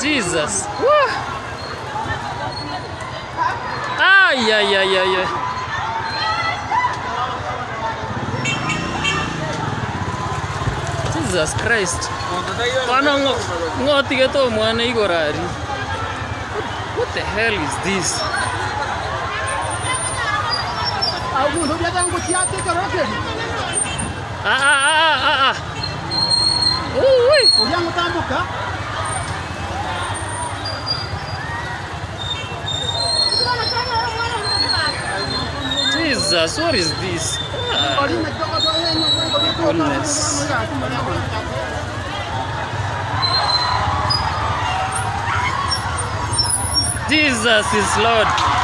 Jesus. Woo. Ay, ay, ay, ay, ay. Jesus Christ. What the hell is this? Jesus, what is this? Goodness. Jesus is Lord.